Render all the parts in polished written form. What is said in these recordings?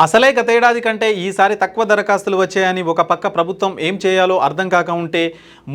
అసలే గతేడాది కంటే ఈసారి తక్కువ దరఖాస్తులు వచ్చాయని ఒక పక్క ప్రభుత్వం ఏం చేయాలో అర్థం కాక ఉంటే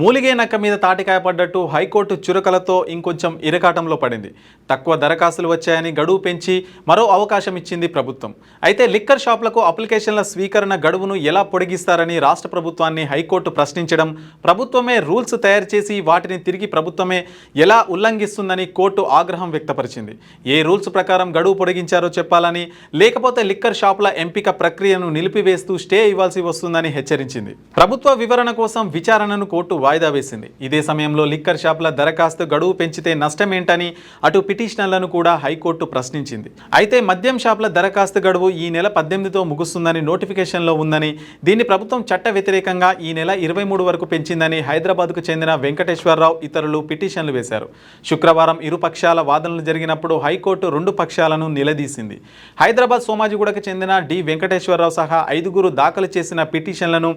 మూలిగే నక్క మీద తాటికాయ పడ్డట్టు హైకోర్టు చురకలతో ఇంకొంచెం ఇరకాటంలో పడింది. తక్కువ దరఖాస్తులు వచ్చాయని గడువు పెంచి మరో అవకాశం ఇచ్చింది ప్రభుత్వం. అయితే లిక్కర్ షాపులకు అప్లికేషన్ల స్వీకరణ గడువును ఎలా పొడిగిస్తారని రాష్ట్ర ప్రభుత్వాన్ని హైకోర్టు ప్రశ్నించడం, ప్రభుత్వమే రూల్స్ తయారు చేసి వాటిని తిరిగి ప్రభుత్వమే ఎలా ఉల్లంఘిస్తుందని కోర్టు ఆగ్రహం వ్యక్తపరిచింది. ఏ రూల్స్ ప్రకారం గడువు పొడిగించారో చెప్పాలని, లేకపోతే లిక్కర్ షాపుల ఎంపిక ప్రక్రియను నిలిపివేస్తూ స్టే ఇవ్వాల్సి వస్తుందని హెచ్చరించింది. ప్రభుత్వ వివరణ కోసం విచారణను కోర్టు వాయిదా వేసింది. ఇదే సమయంలో లిక్కర్ షాపుల దరఖాస్తు గడువు పెంచితే నష్టమేంటని అటు పిటిషనర్లను కూడా హైకోర్టు ప్రశ్నించింది. అయితే మద్యం షాపుల దరఖాస్తు గడువు ఈ నెల 18తో ముగుస్తుందని నోటిఫికేషన్లో ఉందని, దీన్ని ప్రభుత్వం చట్ట వ్యతిరేకంగా ఈ నెల 23 వరకు పెంచిందని హైదరాబాద్కు చెందిన వెంకటేశ్వరరావు ఇతరులు పిటిషన్లు వేశారు. శుక్రవారం ఇరు పక్షాల వాదనలు జరిగినప్పుడు హైకోర్టు రెండు పక్షాలను నిలదీసింది. హైదరాబాద్ సోమాజిగూడకు చెందిన డి వెంకటేశ్వరరావు సహా 5గురు దాఖలు చేసిన పిటిషన్లను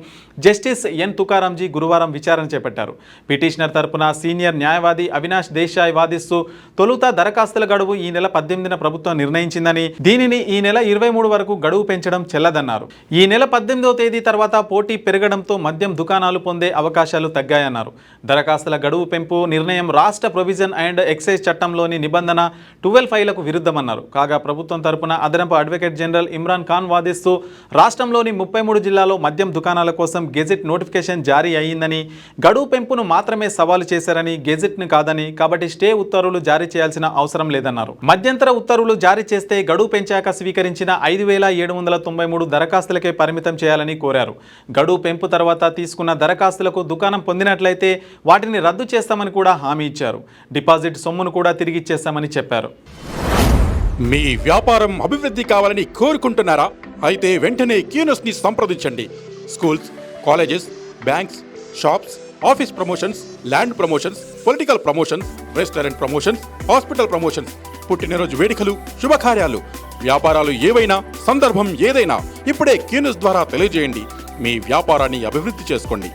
జస్టిస్ ఎన్ తుకారాంజీ గురువారం విచారణ చేపట్టారు. పిటిషనర్ తరపున సీనియర్ న్యాయవాది అవినాష్ దేశాయ్ వాదిస్తూ, తొలుత దరఖాస్తుల గడువు ఈ నెల 18న ప్రభుత్వం నిర్ణయించిందని, దీనిని ఈ నెల 23 వరకు గడువు పెంచడం చెల్లదన్నారు. ఈ నెల 18వ తేదీ తర్వాత పోటీ పెరగడంతో మద్యం దుకాణాలు పొందే అవకాశాలు తగ్గాయన్నారు. దరఖాస్తుల గడువు పెంపు నిర్ణయం రాష్ట్ర ప్రొవిజన్ అండ్ ఎక్సైజ్ చట్టంలోని నిబంధన 12(5)లకు విరుద్ధమన్నారు. కాగా ప్రభుత్వం తరపున అదనపు అడ్వకేట్ జనరల్ ఇమ్రాన్ ఖాన్ వాదిస్తూ, రాష్ట్రంలోని 33 జిల్లాలో మద్యం దుకాణాల కోసం గెజెట్ నోటిఫికేషన్ జారీ అయ్యిందని, గడువు పెంపును మాత్రమే సవాలు చేశారని, గెజెట్ను కాదని, కాబట్టి స్టే ఉత్తర్వులు జారీ చేయాల్సిన అవసరం లేదన్నారు. మధ్యంతర ఉత్తర్వులు జారీ చేస్తే గడువు పెంచాక స్వీకరించిన 5,793 దరఖాస్తులకే పరిమితం చేయాలని కోరారు. గడువు పెంపు తర్వాత తీసుకున్న దరఖాస్తులకు దుకాణం పొందినట్లయితే వాటిని రద్దు చేస్తామని కూడా హామీ ఇచ్చారు. డిపాజిట్ సొమ్మును కూడా తిరిగిచ్చేస్తామని చెప్పారు. మీ వ్యాపారం అభివృద్ధి కావాలని కోరుకుంటున్నారా? అయితే వెంటనే క్యూనస్ని సంప్రదించండి. Schools, colleges, banks, shops, office promotions, land promotions, political promotions, restaurant promotions, hospital promotions, పుట్టినరోజు వేడుకలు, శుభకార్యాలు, వ్యాపారాలు ఏవైనా, సందర్భం ఏదైనా ఇప్పుడే క్యూనస్ ద్వారా తెలియజేయండి. మీ వ్యాపారాన్ని అభివృద్ధి చేసుకోండి.